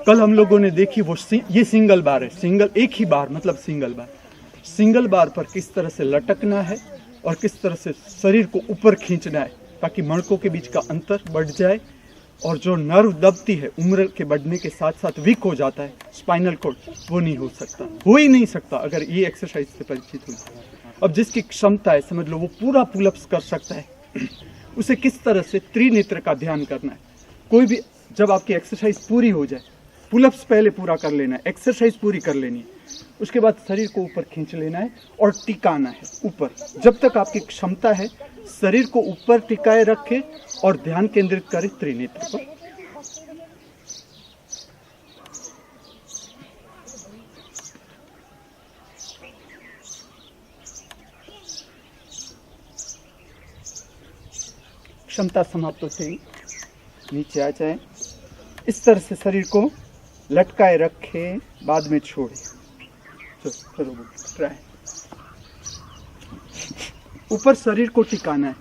कल हम लोगों ने देखी वो ये सिंगल बार है, सिंगल एक ही बार मतलब सिंगल बार। सिंगल बार पर किस तरह से लटकना है और किस तरह से शरीर को ऊपर खींचना है ताकि मणकों के बीच का अंतर बढ़ जाए, और जो नर्व दबती है उम्र के बढ़ने के साथ साथ वीक हो जाता है स्पाइनल कॉर्ड, वो नहीं हो सकता, हो ही नहीं सकता अगर ये एक्सरसाइज से परिचित हुई। अब जिसकी क्षमता है समझ लो वो पूरा पुलअप्स कर सकता है, उसे किस तरह से त्रिनेत्र का ध्यान करना है। कोई भी जब आपकी एक्सरसाइज पूरी हो जाए, पुलअप्स पहले पूरा कर लेना है, एक्सरसाइज पूरी कर लेनी है, उसके बाद शरीर को ऊपर खींच लेना है और टिकाना है ऊपर। जब तक आपकी क्षमता है शरीर को ऊपर टिकाए रखे और ध्यान केंद्रित करे त्रिनेत्र पर। क्षमता समाप्त होते ही नीचे आ जाए, इस तरह से शरीर को लटकाए रखे, बाद में छोड़े। चलो ट्राई। ऊपर शरीर को टिकाना है,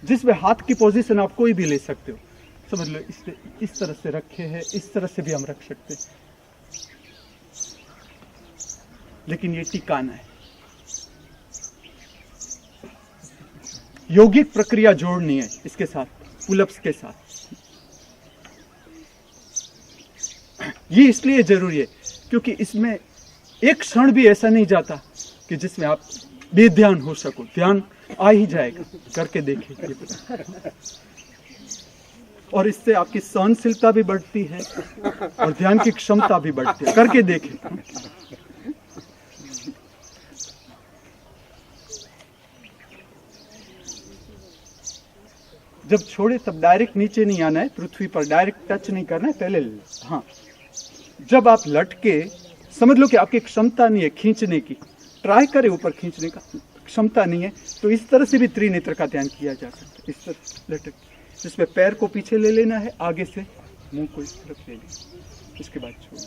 जिसमें हाथ की पोजीशन आप कोई भी ले सकते हो, समझ लो इस तरह से रखे हैं, इस तरह से भी हम रख सकते हैं, लेकिन ये टिकाना है। यौगिक प्रक्रिया जोड़नी है इसके साथ, पुलअप्स के साथ। ये इसलिए जरूरी है क्योंकि इसमें एक क्षण भी ऐसा नहीं जाता कि जिसमें आप बेध्यान हो सको, ध्यान आ ही जाएगा। करके देखिए, और इससे आपकी सहनशीलता भी बढ़ती है और ध्यान की क्षमता भी बढ़ती है। करके देखिए। जब छोड़े तब डायरेक्ट नीचे नहीं आना है, पृथ्वी पर डायरेक्ट टच नहीं करना है, पहले हाँ। जब आप लटके, समझ लो कि आपकी क्षमता नहीं है खींचने की, ट्राई करें ऊपर खींचने का, क्षमता नहीं है, तो इस तरह से भी त्रिनेत्र का ध्यान किया जा सकता है। इस तरह लटक, जिसमें पैर को पीछे ले लेना है, आगे से मुंह को इस तरफ ले लेना, इसके बाद छोड़ना।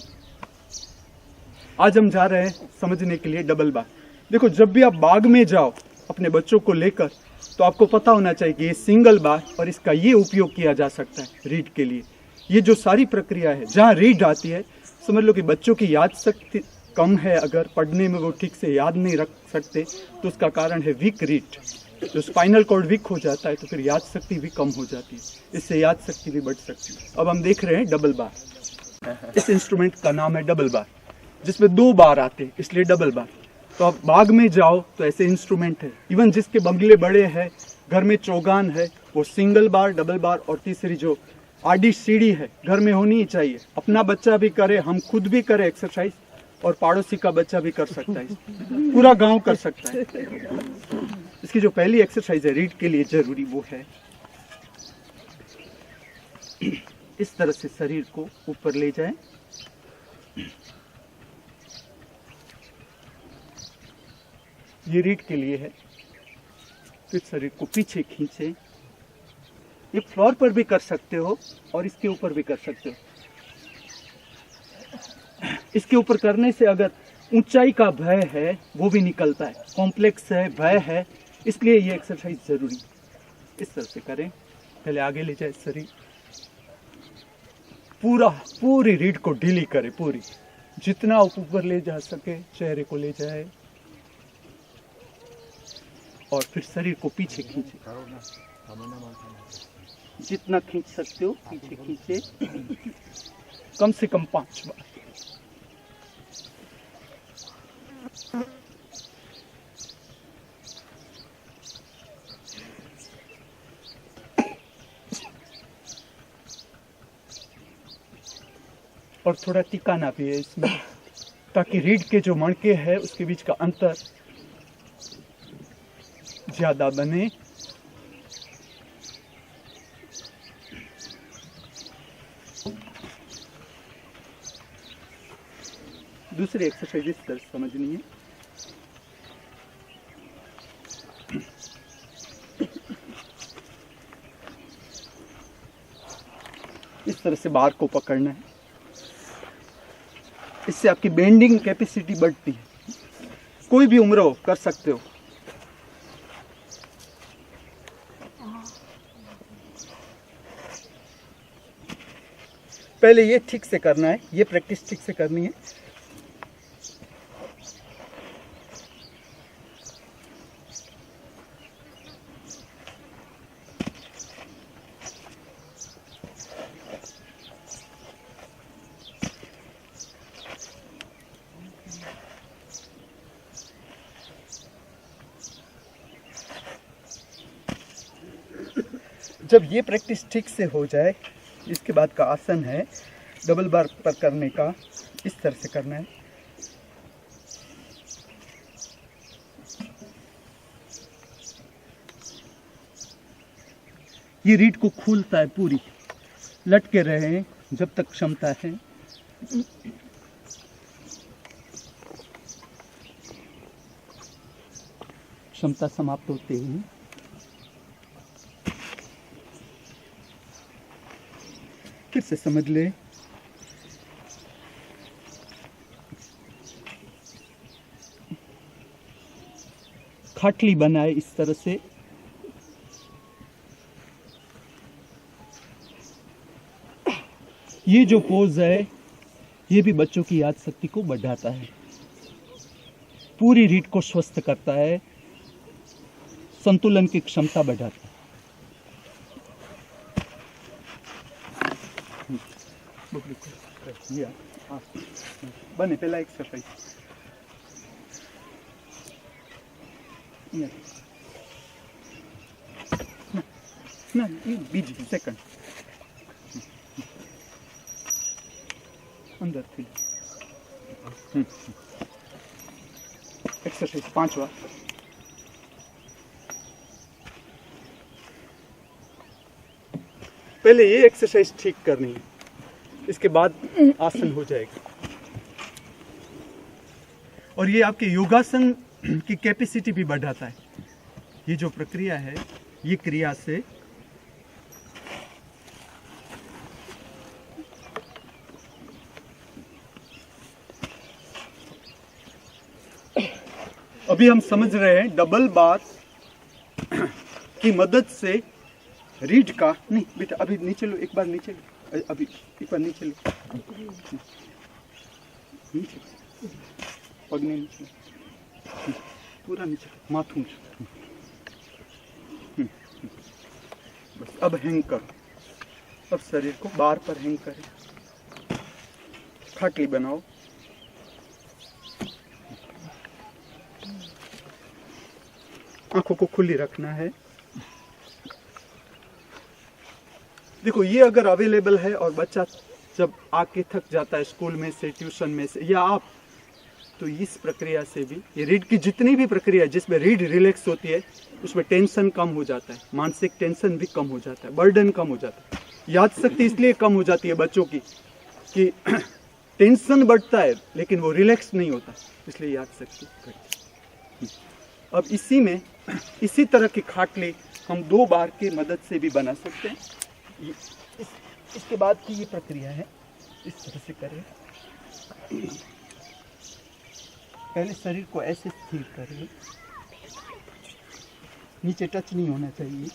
आज हम जा रहे हैं समझने के लिए डबल बार। देखो, जब भी आप बाग में जाओ अपने बच्चों को लेकर, तो आपको पता होना चाहिए कि ये सिंगल बार और इसका ये उपयोग किया जा सकता है रीड के लिए। ये जो सारी प्रक्रिया है, जहाँ रीड आती है, समझ लो कि बच्चों की याद शक्ति कम है, अगर पढ़ने में वो ठीक से याद नहीं रख सकते तो उसका कारण है वीक रीड। जो स्पाइनल कॉर्ड वीक हो जाता है तो फिर याद शक्ति भी कम हो जाती है, इससे याद शक्ति भी बढ़ सकती है। अब हम देख रहे हैं डबल बार। इस इंस्ट्रूमेंट का नाम है डबल बार, जिसमें 2 बार आते हैं, इसलिए डबल बार। तो आप बाग में जाओ तो ऐसे इंस्ट्रूमेंट है, इवन जिसके बंगले बड़े हैं, घर में चौगान है, वो सिंगल बार, डबल बार और तीसरी जो आडी सीढ़ी है घर में होनी ही चाहिए। अपना बच्चा भी करे, हम खुद भी करें एक्सरसाइज, और पड़ोसी का बच्चा भी कर सकता है, पूरा गांव कर सकता है। इसकी जो पहली एक्सरसाइज है रीड के लिए जरूरी, वो है इस तरह से शरीर को ऊपर ले जाए, ये रीड के लिए है। फिर शरीर को पीछे खींचे, ये फ्लोर पर भी कर सकते हो और इसके ऊपर भी कर सकते हो। इसके ऊपर करने से अगर ऊंचाई का भय है वो भी निकलता है, कॉम्प्लेक्स है, भय है, इसलिए ये एक्सरसाइज जरूरी। इस तरह से करें, पहले आगे ले जाए शरीर, पूरी रीढ़ को ढीली करे, पूरी जितना ऊपर ले जा सके चेहरे को ले जाए, और फिर शरीर को पीछे खींचे, जितना खींच सकते हो पीछे खींचे, कम से कम 5 बार। और थोड़ा टिकाना भी है इसमें, ताकि रीढ़ के जो मणके हैं उसके बीच का अंतर ज्यादा बने। दूसरी एक्सरसाइज इस तरह समझनी है, इस तरह से बार को पकड़ना है, इससे आपकी बेंडिंग कैपेसिटी बढ़ती है। कोई भी उम्र हो कर सकते हो। पहले ये ठीक से करना है, ये प्रैक्टिस ठीक से करनी है। जब ये प्रैक्टिस ठीक से हो जाए, इसके बाद का आसन है डबल बार पर करने का, इस तरह से करना है। ये रीढ़ को खोलता है पूरी, लटके रहे जब तक क्षमता है। क्षमता समाप्त होते ही फिर से समझ ले, खाटली बनाए इस तरह से। ये जो पोज है ये भी बच्चों की याद शक्ति को बढ़ाता है, पूरी रीढ़ को स्वस्थ करता है, संतुलन की क्षमता बढ़ाता है। बने पहला एक्सरसाइज ना बीजी सेकंड अंदर थी। एक्सरसाइज 5वां। पहले ये एक्सरसाइज ठीक करनी है, इसके बाद आसन हो जाएगा। और ये आपके योगासन की कैपेसिटी भी बढ़ाता है। ये जो प्रक्रिया है, ये क्रिया से अभी हम समझ रहे हैं डबल बार की मदद से रीढ़ का, नहीं बेटा अभी नीचे लो, एक बार नीचे लो, अभी एक बार नीचे लो, नीचे पगने नीचे, पूरा नीचे, माथुन। बस अब हैंग करो, अब शरीर को बार पर हैंग करें, खाटली बनाओ। आंखों को खुली रखना है। देखो ये अगर अवेलेबल है और बच्चा जब आके थक जाता है स्कूल में से, ट्यूशन में से, या आप, तो इस प्रक्रिया से भी ये रीढ़ की जितनी भी प्रक्रिया जिसमें रीढ़ रिलैक्स होती है उसमें टेंशन कम हो जाता है, मानसिक टेंशन भी कम हो जाता है, बर्डन कम हो जाता है। याद शक्ति इसलिए कम हो जाती है बच्चों की कि टेंशन बढ़ता है लेकिन वो रिलैक्स नहीं होता, इसलिए याद शक्ति घटती है। अब इसी में इसी तरह की खाटली हम 2 बार की मदद से भी बना सकते हैं। इसके बाद की ये प्रक्रिया है, इस तरह से करें। पहले शरीर को ऐसे स्थिर करें, नीचे टच नहीं होना चाहिए।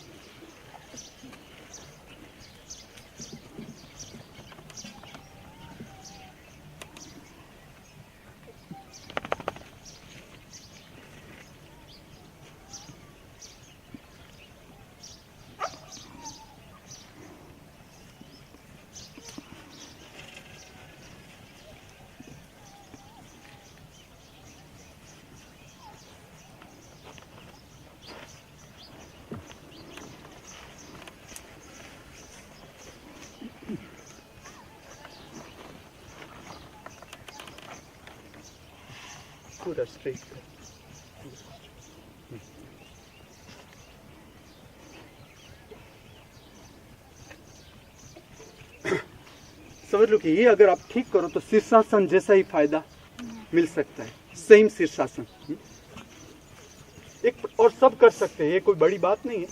पूरा स्ट्रेट कर। समझ लो कि ये अगर आप ठीक करो तो शीर्षासन जैसा ही फायदा मिल सकता है, सेम शीर्षासन। एक और सब कर सकते हैं, ये कोई बड़ी बात नहीं है।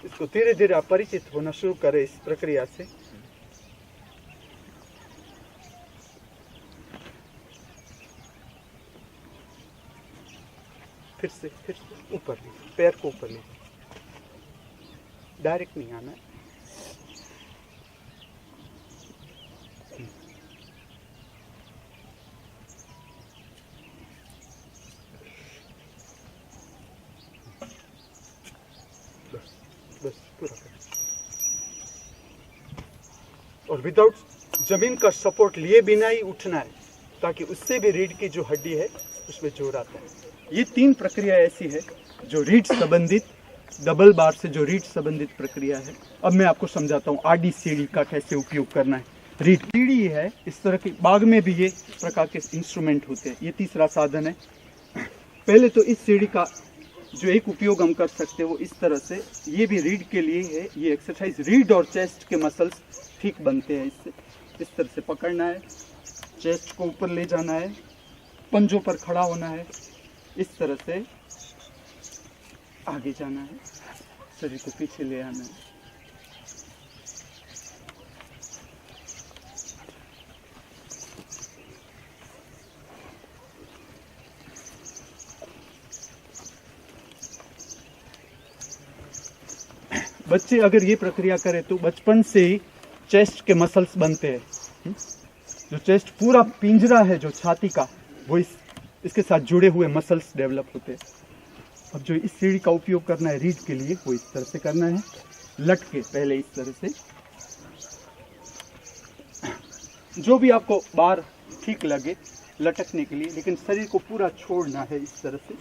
इसको धीरे धीरे आप परिचित होना शुरू करें इस प्रक्रिया से। फिर से ऊपर लीजिए, पैर को ऊपर लीजिए, डायरेक्ट नहीं आना है। पूरा करें। और विदाउट जमीन का सपोर्ट लिए बिना ही उठना है, ताकि उससे भी रीढ़ की जो हड्डी है उसमें जोर आता है। ये 3 प्रक्रिया ऐसी है जो रीढ़ संबंधित, डबल बार से जो रीढ़ संबंधित प्रक्रिया है। अब मैं आपको समझाता हूँ आडी सीढ़ी का कैसे उपयोग करना है। रीढ़ सीढ़ी है, इस तरह की बाग में भी ये प्रकार के इंस्ट्रूमेंट होते हैं। ये तीसरा साधन है। पहले तो इस सीढ़ी का जो एक उपयोग हम कर सकते हैं वो इस तरह से, ये भी रीढ़ के लिए है। ये एक्सरसाइज रीढ़ और चेस्ट के मसल्स ठीक बनते हैं इससे। इस तरह से पकड़ना है, चेस्ट को ऊपर ले जाना है, पंजों पर खड़ा होना है, इस तरह से आगे जाना है, शरीर को पीछे ले आना है। बच्चे अगर ये प्रक्रिया करें तो बचपन से ही चेस्ट के मसल्स बनते हैं। जो चेस्ट पूरा पिंजरा है जो छाती का, वो इसके साथ जुड़े हुए मसल्स डेवलप होते हैं। अब जो इस सीढ़ी का उपयोग करना है रीढ़ के लिए, वो इस तरह से करना है, लटके पहले इस तरह से। जो भी आपको बार ठीक लगे लटकने के लिए, लेकिन शरीर को पूरा छोड़ना है इस तरह से।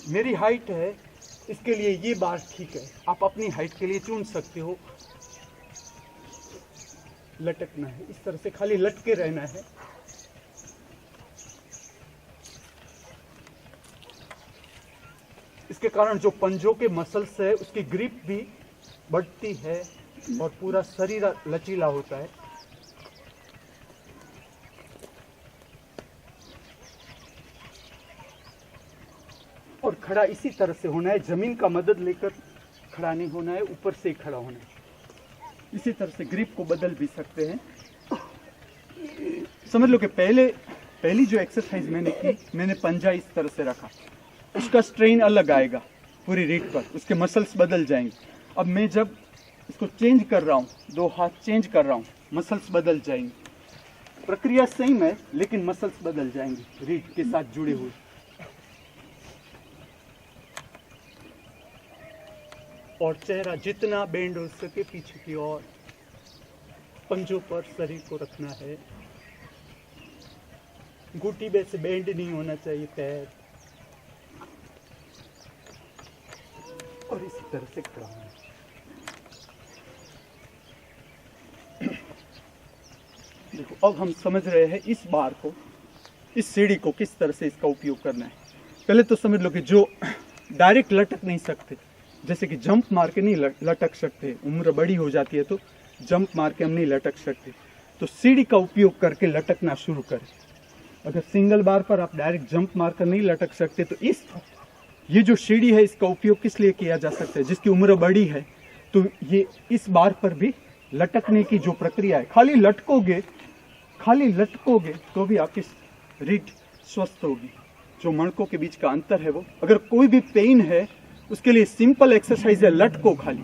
मेरी हाइट है, इसके लिए ये बार ठीक है। आप अपनी हाइट के लिए चुन सकते हो। लटकना है इस तरह से, खाली लटके रहना है। इसके कारण जो पंजों के मसल्स है उसकी ग्रिप भी बढ़ती है और पूरा शरीर लचीला होता है। और खड़ा इसी तरह से होना है, जमीन का मदद लेकर खड़ा नहीं होना है, ऊपर से ही खड़ा होना है। इसी तरह से ग्रिप को बदल भी सकते हैं। समझ लो कि पहली जो एक्सरसाइज मैंने की, मैंने पंजा इस तरह से रखा, उसका स्ट्रेन अलग आएगा पूरी रीढ़ पर, उसके मसल्स बदल जाएंगे। अब मैं जब इसको चेंज कर रहा हूँ, 2 हाथ चेंज कर रहा हूँ, मसल्स बदल जाएंगे। प्रक्रिया सेम है लेकिन मसल्स बदल जाएंगे रीढ़ के साथ जुड़े हुए। और चेहरा जितना बेंड हो सके पीछे की ओर, पंजों पर शरीर को रखना है। घुटी में से बेंड नहीं होना चाहिए पैर, और इसी तरह से खड़ा होना है। देखो अब हम समझ रहे हैं इस बार को, इस सीढ़ी को किस तरह से इसका उपयोग करना है। पहले तो समझ लो कि जो डायरेक्ट लटक नहीं सकते, जैसे कि जंप मार के नहीं लटक सकते, उम्र बड़ी हो जाती है तो जंप मार के हम नहीं लटक सकते, तो सीढ़ी का उपयोग करके लटकना शुरू करें। अगर सिंगल बार पर आप डायरेक्ट जंप मार कर नहीं लटक सकते, तो ये जो सीढ़ी है इसका उपयोग किस लिए किया जा सकता है? जिसकी उम्र बड़ी है तो ये इस बार पर भी लटकने की जो प्रक्रिया है, खाली लटकोगे तो भी आपकी रीढ़ स्वस्थ होगी। जो मणकों के बीच का अंतर है वो, अगर कोई भी पेन है उसके लिए सिंपल एक्सरसाइज है, लटको, खाली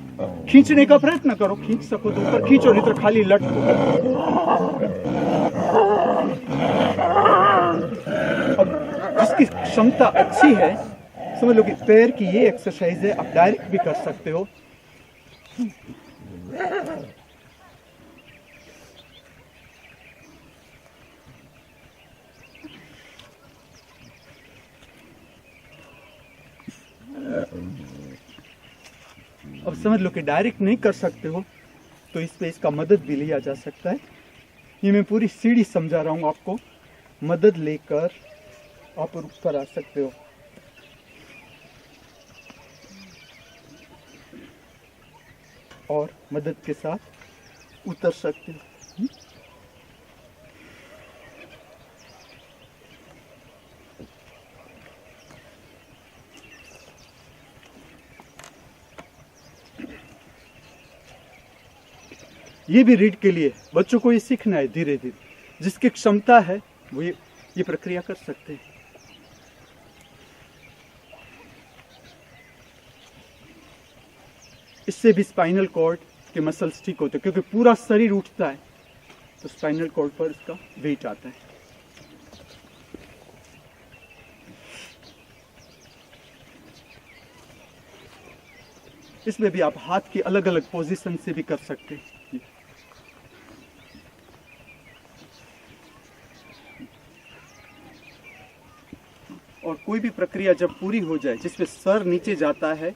खींचने का प्रयत्न करो, खींच सको तो ऊपर खींचो, नहीं तो खाली लटको। अब जिसकी क्षमता अच्छी है, समझ लो कि पैर की ये एक्सरसाइज है, आप डायरेक्ट भी कर सकते हो। अब समझ लो कि डायरेक्ट नहीं कर सकते हो तो इस पे इसका मदद भी लिया जा सकता है। ये मैं पूरी सीढ़ी समझा रहा हूँ आपको, मदद लेकर आप ऊपर आ सकते हो। और मदद के साथ उतर सकते हो। ये भी रीढ़ के लिए, बच्चों को ये सीखना है धीरे धीरे। जिसकी क्षमता है वो ये प्रक्रिया कर सकते हैं। इससे भी स्पाइनल कॉर्ड के मसल्स ठीक होते हैं, क्योंकि पूरा शरीर उठता है तो स्पाइनल कॉर्ड पर इसका वेट आता है। इसमें भी आप हाथ की अलग अलग पोजीशन से भी कर सकते हैं। और कोई भी प्रक्रिया जब पूरी हो जाए जिसमें सर नीचे जाता है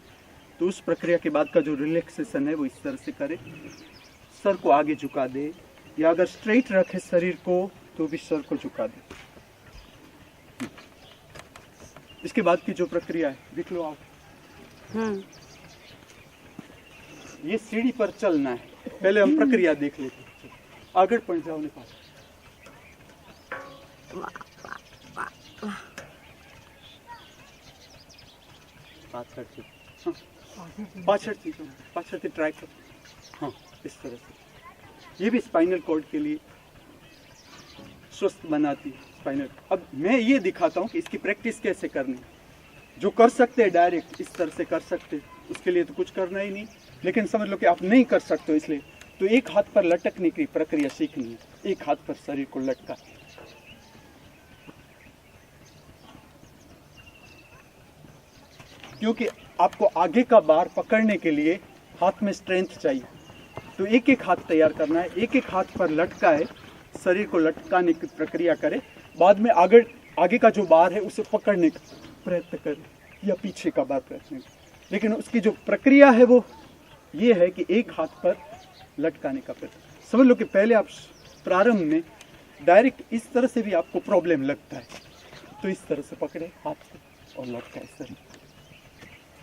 तो उस प्रक्रिया के बाद का जो रिलैक्सेशन है वो इस तरह से करे, सर को आगे झुका दे, या अगर स्ट्रेट रखे शरीर को तो भी सर को झुका दे। इसके बाद की जो प्रक्रिया है देख लो आप। ये सीढ़ी पर चलना है, पहले हम प्रक्रिया देख लेते हैं। आगे पड़ जाओ नेपाल। पाछड़ ट्राई करो। हाँ, इस तरह से। ये भी स्पाइनल कॉर्ड के लिए स्वस्थ बनाती है स्पाइनल। अब मैं ये दिखाता हूँ कि इसकी प्रैक्टिस कैसे करनी है। जो कर सकते हैं डायरेक्ट इस तरह से कर सकते, उसके लिए तो कुछ करना ही नहीं। लेकिन समझ लो कि आप नहीं कर सकते हो, इसलिए तो एक हाथ पर लटकने की प्रक्रिया सीखनी है। एक हाथ पर शरीर को लटका, क्योंकि आपको आगे का बार पकड़ने के लिए हाथ में स्ट्रेंथ चाहिए। तो एक एक हाथ तैयार करना है, एक एक हाथ पर लटका है, शरीर को लटकाने की प्रक्रिया करे। बाद में आगे का जो बार है उसे पकड़ने का प्रयत्न करें या पीछे का बार करने का। लेकिन उसकी जो प्रक्रिया है वो ये है कि एक हाथ पर लटकाने का प्रयत्न। समझ लो कि पहले आप प्रारंभ में डायरेक्ट इस तरह से भी आपको प्रॉब्लम लगता है, तो इस तरह से पकड़े हाथ से और लटकाए शरीर,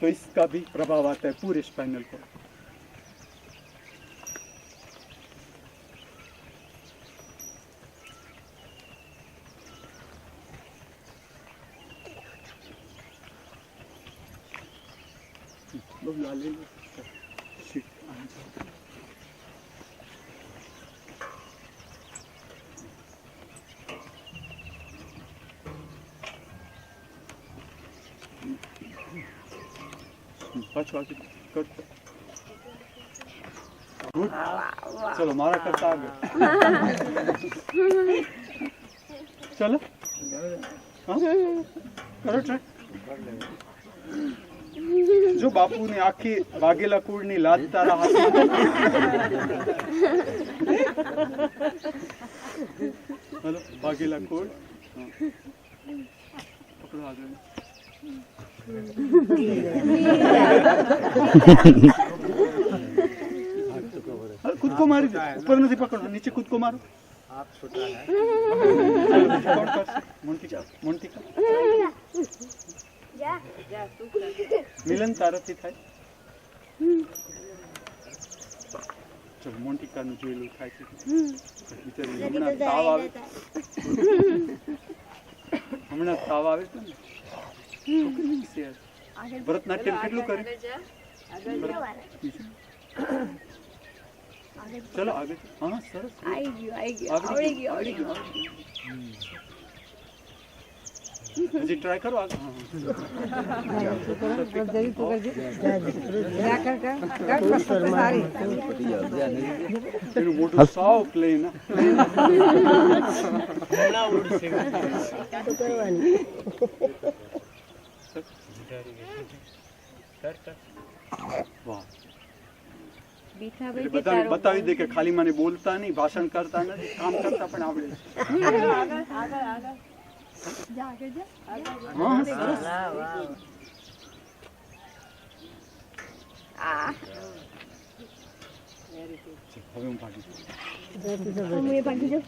तो इसका भी प्रभाव आता है पूरे स्पाइनल को। गुड, चलो मारा करता आगे। चलो हाँ? करो ट्राई। जो बापू ने आखी वागेला कूड़नी लाद तारा हाथ हेलो वागेला कूड़ पकड़ो आगे। खुद को मारी ऊपर नहीं पकड़ो, नीचे खुद को मारो। हाथ छोटा है। मोंटी का मिलन तारથી થાય। ચલો મોન્ટિકાનું જોયેલું થાય છે। બિચારી હમણાં તાવ આવે છે ને। ભરતનાટ્યમ કેટલું કર્યું? ચલો આગળ। હા સરસ, આવડી ગયું। जी ट्राई करो आगे। मोटू साव प्ले ना बतावी दे के खाली મને બોલતા નહીં, ભાષણ કરતા નથી, કામ કરતા પણ આવડે। हाँ सरस। હવે હું ભાગી જાઉં।